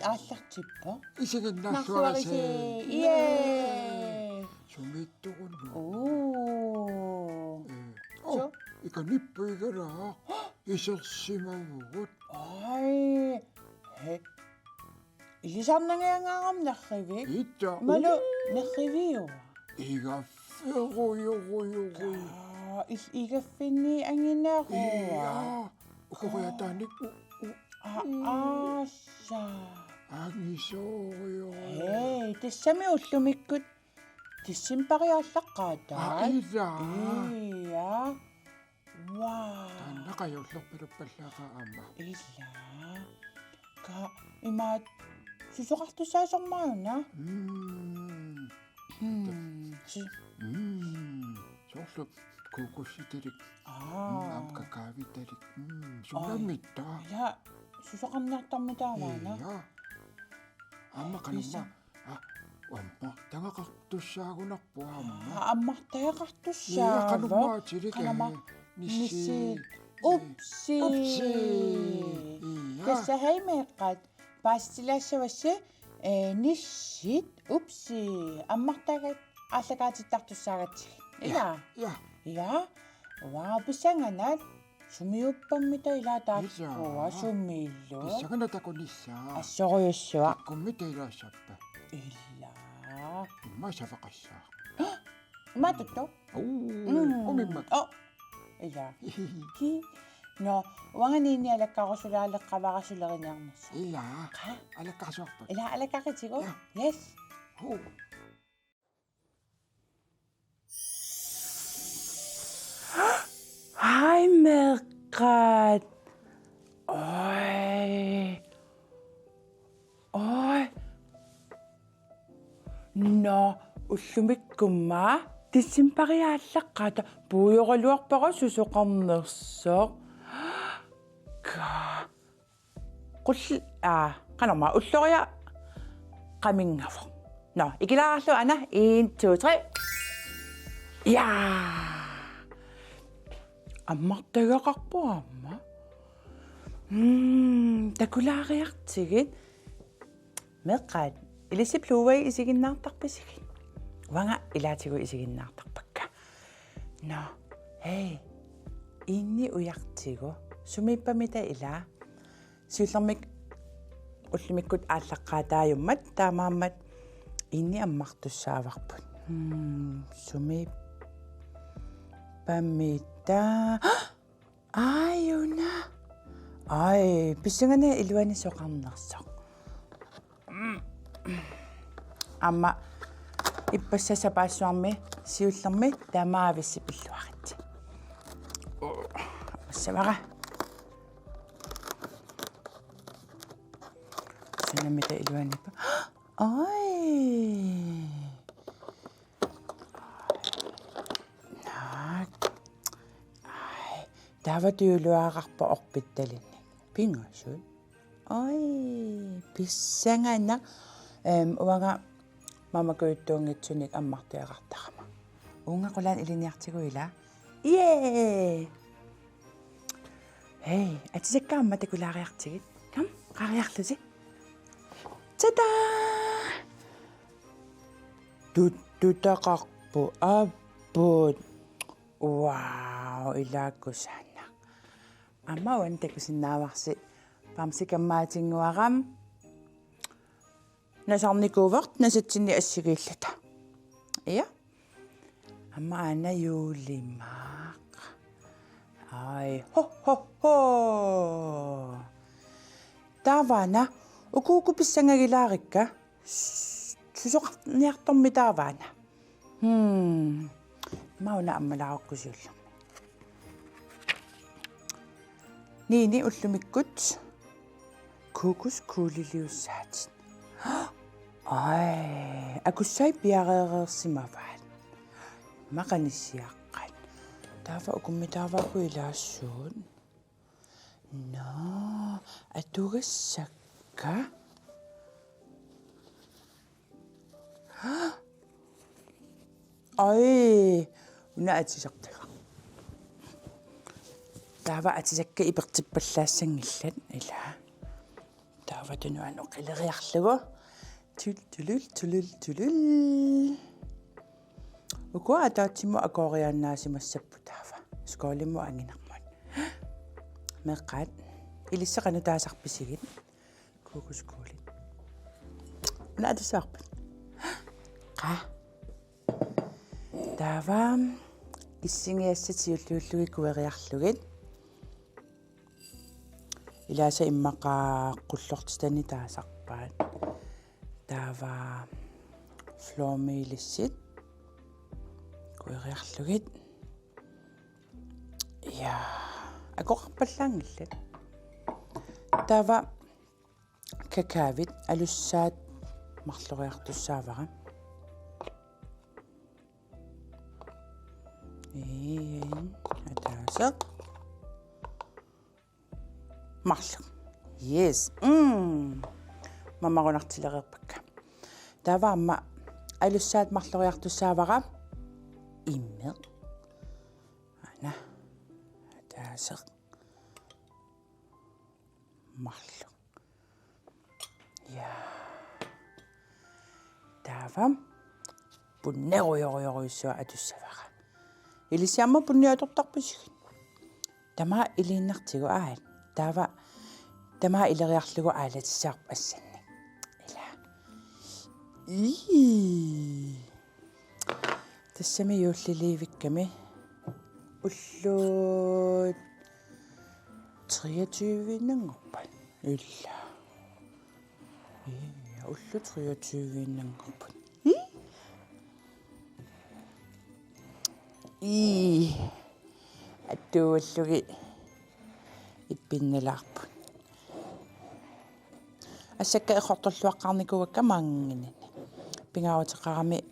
ааллартиппа. Исигиннаарлуараси. Сумиттугунну. Oo. О, иканиппуигалаа. Исерсимавгут. Ай. Илисарнангиангаарам нарривик. Итта. Малу нарривиу. Игафферуйуруйуруй. Игаффинни ангинааруа. Ухоятааник. Ааса. Агисоорио. тассами уллумиккут тиссимпариааллаққаатаа. Ия. Вау. Таннақаюллерпилуппаллаагаа аама. Illa. Ka imaat susoqartusaasarmauna. Сорлу кукусситалик. Какавиталик. Сумамитта. Я susoqarniartarmutaavaana. Я. Аама канамма. Вамма тангақартуссаагунарпу аама. Аммартаақартуссаава. Я канамма тилик. Nissi. Upsi. Tässä heimeeqqaat paastilassavassa nissit upsi ammartagat ааллакаатиттартуссаагатсиг. Ила. Я. Вау, писанганаат сумиуппаммита илаатааллуа сумииллу. Исаганатакунissaa. Ассориуссуа. Таккуммита илаассаппа. Ила. Имма сафақассаа. Матутто. Умиммак. Ила. Ки. No, wanganiini alakkaarusulaaleqqavarasuleriниарнерс. Ила. Алаккарсуарпа. Ила алаккақитигу. Yes. Hej Margret. Oj. Nå, ullumikkumma tissimpariaallaqaata puujoraluarpara susoqarnersoq. Qull qanorma ulloria qaminngavo. Nå, ikilaarlu ana 1 2 3. Ja. Аммартагақарпу аама. Такулаариартигит меққаат илисиплуувай исигиннаартарписигит. Ванга илаатигу исигиннаартарпакка. Но, инни уяртигу сумиппамита ила сиуллермик уллимиккут ааллаққаатаажуммат таамааммат инни аммартуссааварпут. Сумип памита аюна писсангана илуани соқарнерсоқ амма иппассасапаассуарми сиуллерми таамаависсипиллуарит ассавара санамита илуанипа таватиулуаарарпа орпитталинни пингасут писсангана уага мамакуиттуунгитсуник аммартиақартарама унгақулаан илиниартигуила атисаккаамма такулаариартигит кам qaariarlusi тата туттутақарпу аппут вау илааккусаана амма уантакусиннааварси памсикаммаатингуарам насарникуверт насатсинни ассигииллата я амма ана юулимаақ хо тавана укууку писсангагилаарикка сусоқарниарторми тааваана мауна аммалаараккусиулла нини уллумиккут кукус куулилиуссаатит акуссай пиареерерсимаваат мақаниссиаққат таава укуммитаавааку илаассуут но атугассакка уна атисартага таава атисакка ипертиппаллаассангиллат ила тааватуну ану қилериарлугу тулул уку атаатсиму акоорианнаасимассаппу таава сколимму ангинармут меққат илиссақану таасарписигит кукускули наадисаарпат қа таава иссингиассатиуллууллуги куериарлугит илааса иммақааққуллортитани таасарпаат таава фломилиссит куериарлугит я акоқарпаллаангиллат таава какавит алуссаат марлориартуссаавара атаасеқ марлу yes мамарунартилерерпакка таава амма алуссаат марлориартуссаавара имме ана атаасеқ марлу я таава пуннеруйоруйоруйссуа атуссавара илисиамма пунниатортарписиг тама илииннартигу аат таава тама илериарлугу аалатиссаарп ассанни ила тассами юуллиливикками уллуут 23-нангорпат илла уллу 23-нангорпат аттууллуги иппинналаарпут ассакка эхорторлуаққарникуакка маангинни пингааватеқарами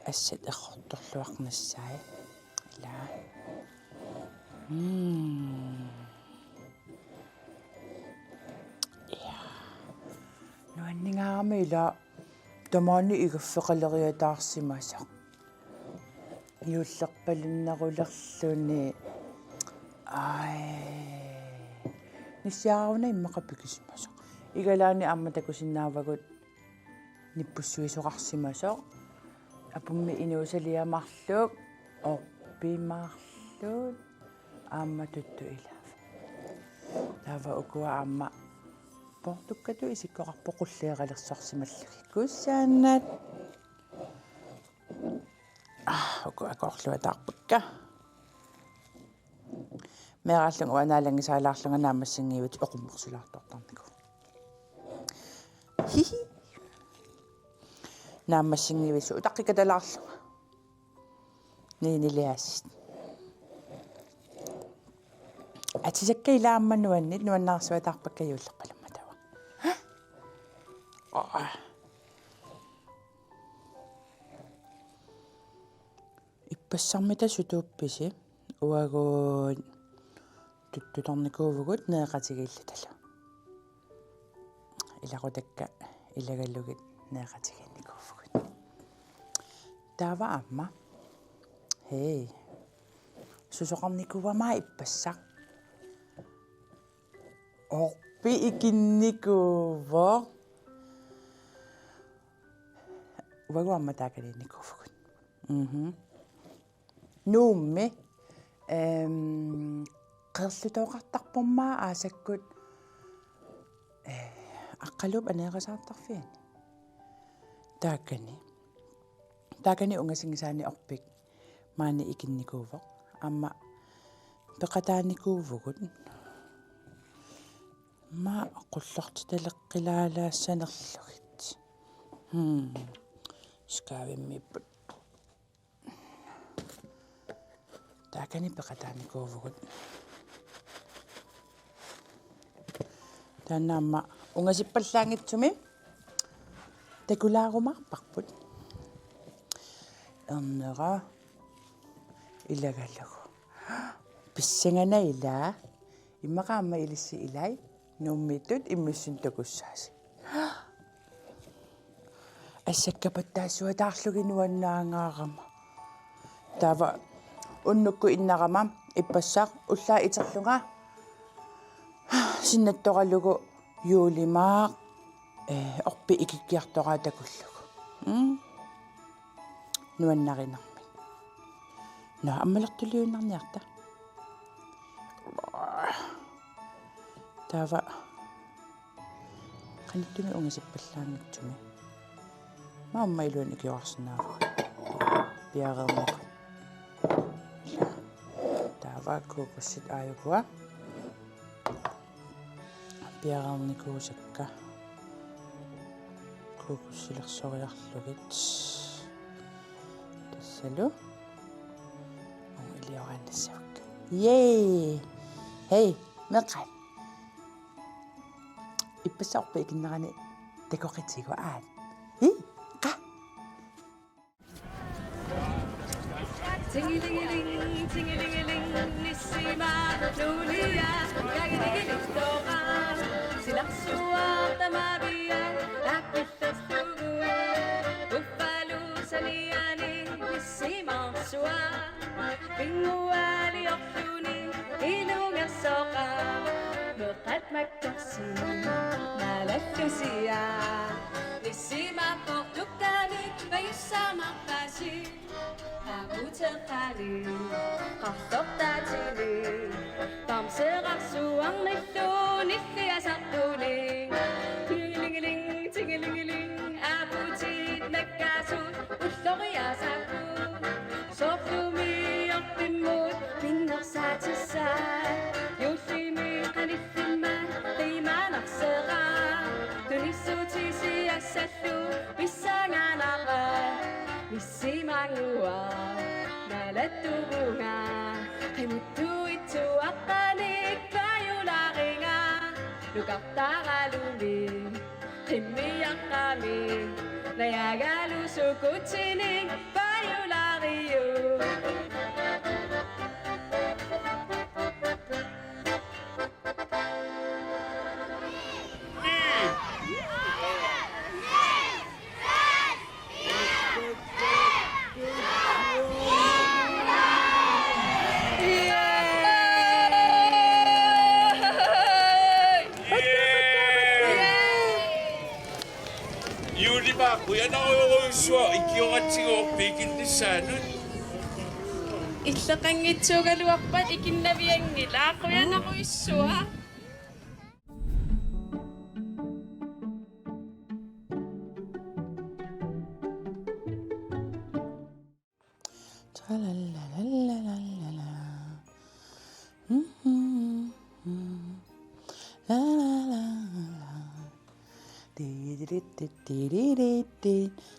ассат эхорторлуақнассаа ила я нуаннингаарами ила тамаани игаффеқалериатаарсимасаа юуллерпалуннерулерлуни ниссаарауна иммақапикисимасо игалаани амматакусиннаавагут ниппуссуисоқарсимасо апумми инуусалиамарлук орпимаарлуут аамматутту илаав таава укуа аама портуккату исиккоқарпоқуллеералерсорсималлери куссааннаат укуа корлуатаарпакка мерааллугу анаалангисаалаарлунга наамассингиивит оқуммерсулаартортарнику хихи наамассингиивису утаққикаталаарлунга нинилиассит атисакка илааммануаннит нуаннаарсуатаарпакка юуллерпаламма тава иппассармита сутуупписи уагуут туттуторникуувгут неэқатигииллутала илақутакка илагаллугит неэқатигинникуувгут таава амма хей сусоқарникуувамаа иппассақ орпи икинникуувоо уагуамма таакалинникуувгут нуумми qerlutooqartarpummaa aasakkut аққалуп анеерасаартарфиани таакани унгасингисаани орпик маани икинникуувоқ амма пеқатааникуувгут ма қуллортиталеққилаалаассанерлугит скавиммиппут таакани пеқатааникуувгут танаама унгасиппаллаангитсуми такулаарумаарпарпут эрнера илагаллагу писсангана илаа иммақаама илисси илай нуммитут иммиссун такуссааси ассаккапаттаассуатаарлуги нуаннаангаарама таава уннукку иннарама иппассаақ уллаа итерлунга синнатторалугу юулимаа орпи икиккиартораа такуллугу нуаннаринарми на аммалертулиуннарниарта тава каниттуми унгисиппаллаангитсуми маамма илуан икиорсинааву пиареермак тава кукуссит ааюкуа пиареерникуусакка кукуссилерсориарлугит тассалу илиорааннассавакка хей меқай иппасарпа икиннерани такоқитсигу қа Tingelingeling, tingelingeling, nissima, nulia, gagidigiligtoqa, silaksua, tamabia, lakitastugua, uffalu saniani, nissima sua, pinguali oqtuni, ilungasoqa, beqat maktaksi, nalattusia, nissima portukani, bayusama qasi, Abutakali, Kahtoktatili, Tamserasuang nito, Nithiasatuling, Tingelingeling, tingelingeling, Abutit nagkasut, Utloriasaku, Soflumi optimut, Pinaksatisay, Yoshimi kanithima, Timanaksara, Tunisutisi asatu, Bisanganaka, Misimangua, nalatubunga, kay mutu ito akanik, tayo lakinga, lugar takalumi, kimiyak kami, nayagalusukot sining, tayo lakiyo. 유리마 고야나오수와 이기어가지고 베이kinnissaanut Иллақангитсугалуарпат икиннавиангила қуянақуиссуа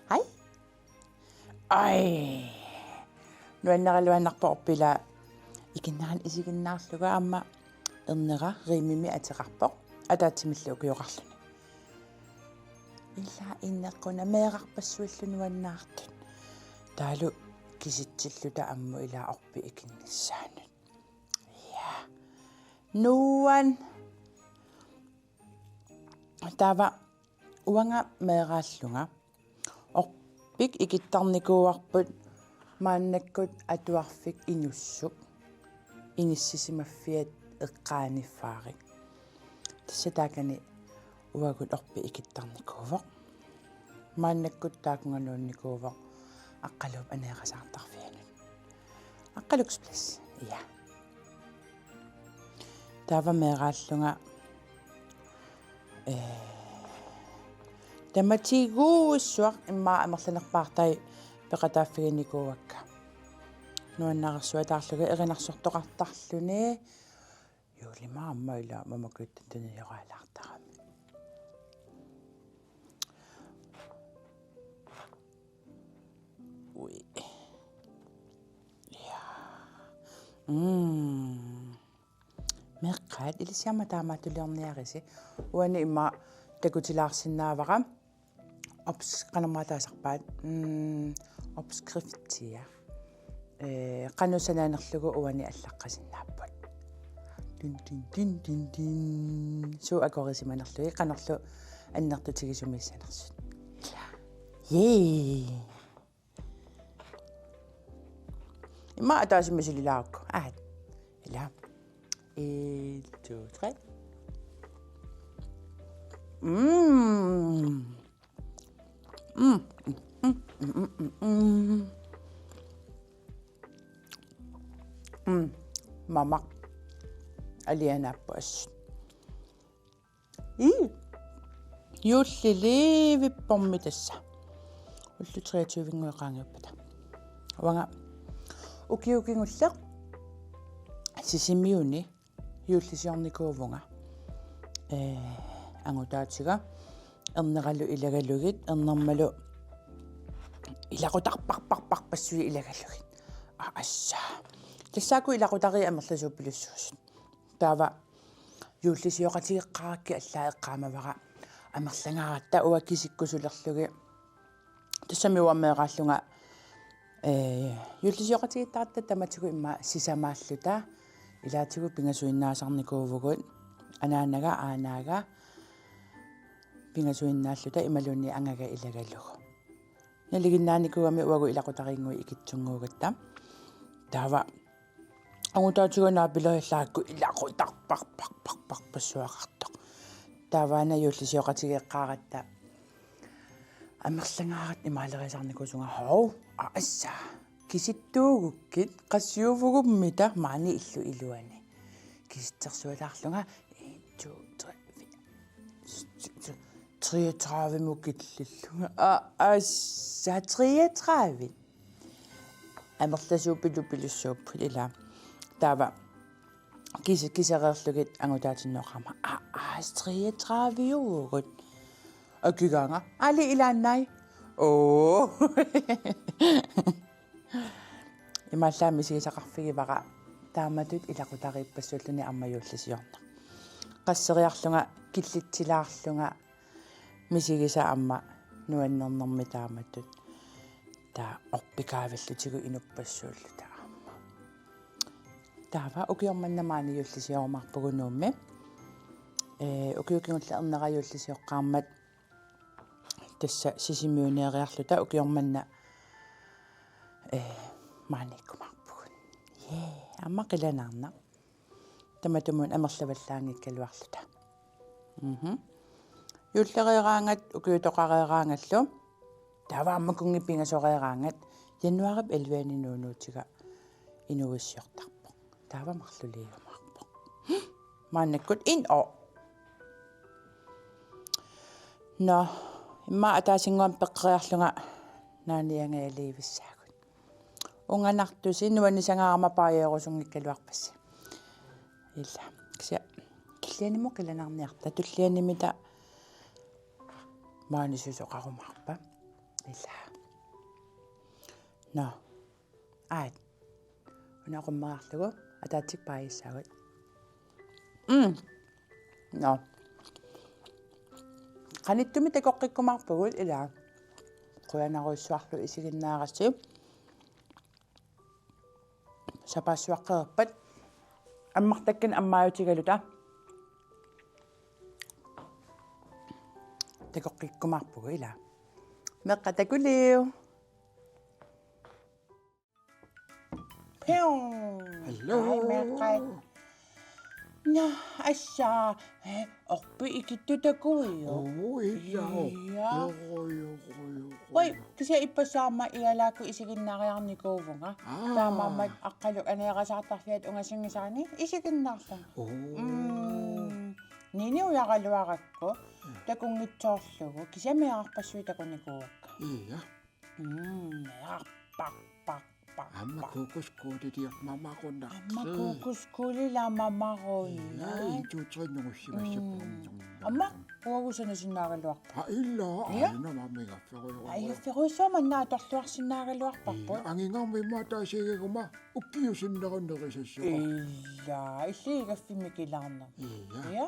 Hai. Ai. Nuannaraluannarpa orpila ikinnaran isiginnaarluga amma ernera rimimi ateqarpoq ataatimillu ukiuqarluni. Illa inneqquna meeqarpassuillu nuannaartut. Taalu kisitsilluta ammu ila orpi ikinnissaanut. Ja. Nuan tava uanga meeqaallunga orpik ikittarnikuuarput maannakkut atuarfik inussuk inissisimaffiat eqqaaniffaarik tassataakani uagut orpi ikittarnikuuvoq maannakkut taakunganuunnikuuvoq aqqaluup aneeqasaartarfianut aqqaluks plas iya taava meeqaallunga таматигуусsuaq имма амерланерпаартай пеқатааффигинникуувакка нуаннаарсуатаарлуга эринарсортоқартарлүни юулима амма ила мамакуттан таниораалаартарами уи я меққаат илисиама таамаатулиорниариси уани имма такутилаарсинаавара ops qanamataasarpaat opskriftia qanussanaanerlugu uani allaqqasinnaappat tin tin tin tin tin so akorisimanerlugi qanerlu annertutigisumissaanersut yee imma ataasimisililaarukku aat ila 1 2 3 Mamma алианааппуас юуллиливиппорми тасса уллу 23-ингуэqaангиуппата аванга укиукингуллеq сисимиуни юуллисиорникуувунга ангутаатига эрнералу илагалугит эрнэрмалу илакутарпарпарпарпассуи илагалугит асса тассааку илакутари амерласууппилуссуусут таава юуллисиоqатигеққаракки аллаеққаамавара амерлангааратта уаккисиккусулерлуги тассамиуаммеэрааллунга юуллисиоqатигиттаратта таматигу имма сисамааллута илаатигу пингасуиннаасарникуувгут анаанага аанаага пингасуиннааллута ималуунни ангага илагалугу налигиннааникугами уагу илақутарингуи икитсунгуугатта таава ангутаатигунаа пилоиллаакку илақутарпарпарпарпассуақартоқ тааваана юуллисиоqатигеққааратта амерлангаарат имаалериасарникусунга хоо асса киситтуугуккит qassiuvugumмита маани иллу илуани киситсерсуалаарлунга 33 мукиллиллунга асса 33 амерласууппилу пилуссууппут ила таава кисереерлугит ангутаатинноқама 33 юугут акигаанга али илааннай оо ималлаами сигисақарфигивара тааматут илақутарииппассууллуни аммаюуллисиорна qasseriarlunga killitsilаарлунга мисигиса амма нуаннернэрми тааматут таа орпикааваллутигу инуппассууллу таама таава укиорманнамаани юуллисиормарпугунуумми укиукингулла эрнераюуллисиоққармат тасса сисимиунеэриарлута укиорманна maanikkumarpugun amma qilanaarna tamatumun amerlavallаангиккалуарлута юллереераангат укиутоқареераангаллу таавааммакунгиппингасореераангат януарip 11-ни нуунуутига инуиссиортарпо таавамарлулиигумарпо мааннаккут ин о на имма атаасингуам пеққериарлунга нааниангаалиивиссаагут унганартуси нуанисангаарама пааерусунгиккалуарпасси илла кися киллианиму қиланарниарта туллианимита маанисусоқарумарпа илла на ай унақуммаарлугу атаатик пааиссаагут на qaниттуми такоққиккумарпагут илаа қуянаруиссуарлу исигиннаарасси сапаассуаққерпат аммартаккан аммааютигалута такоққиккумарпагу илаа меққатакулиу пиу Hello. меққай на асса орпи икиттутакуио Illa. Ja. Ой, кися иппасаама иалааку исигиннаариарникуувунга таамаамат аққалу анеерасаартарфиат унгасингисаани исигиннаарлу нини уягалуаракку такунгитсоорлугу кисамиаарпассуи такуникуукка Illa. арпарпарпар Amma kukuskuulidiaq mamaqunnaq. амма кукускулиламамаруйна Iituutrinnugussimассаппарнермаа. амма уагусанасиннаагалуарпа Illa. Ja. Aina mammigafferiuqa. аюфферуссуаманнаа торлуарсинаагалуарпарпут Angingormimma taasiigaguma ukkiusinnerunnerisassuqa. илла иллигаффимикилаарнер Illa. Ja.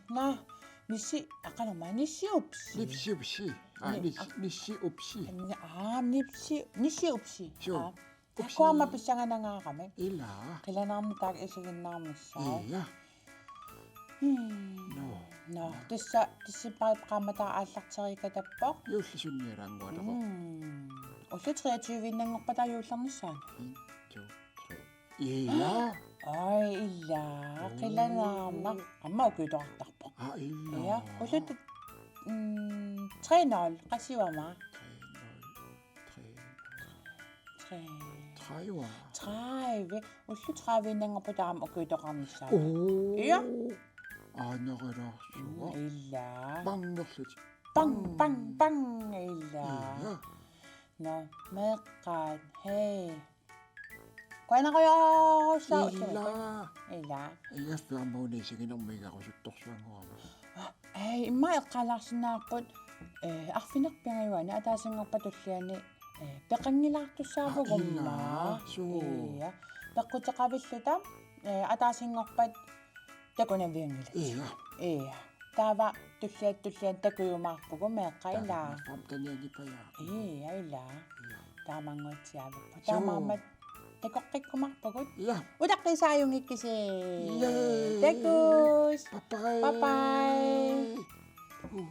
На нисси ақалама ниссиупси. Lipsiupsi. Nissiupsi. Ниссиупси. Sure. Акуама писсанганангаарами. Illa. Қиланаарми таак исигиннаармиссаа. Illa. No. Но тиссиппарип qaammatаа ааллартерикатаппоо. Юуллисунниараангуалеро. Уллу 23-иннангорпатаа юулларниссаа. Illa. Ай илла қиланаарма амма укуутоқартарпо. illa. Ja, ullut 3-0 qasiwama. 3 Taiwa. 30 ullu 30 innangorputaam ukuitoqarnissaa. Ja. Ja. Aaneqalaarsuga. Illa. Pangerlut. Pang pang pang illa. Ja. No, meqqaat. Hei. Qainaqajaarussaa Illa. Illa. Iaffiarmaunisiginermigarussuttorsuanguama. Ei, imma eqqalaarsinnaarput arfinerpiangayuani ataasinngorpatulliani peqangilaartussaavuгumma. Suu. Ja. Peqqutеqavilluta ataasinngorpat takunaviangila. Ja. Ja. Taava tulliat takuyumaarpugu meeqqailaa. Famtanianipaya. Ja, illa. Taamanguutsiavuppu. Suu. Taamaammat takoqqikkumarpugut. Ja. Utaqqisaajungikkisi. Yay. Takus. Bye bye. Bye bye. Uh.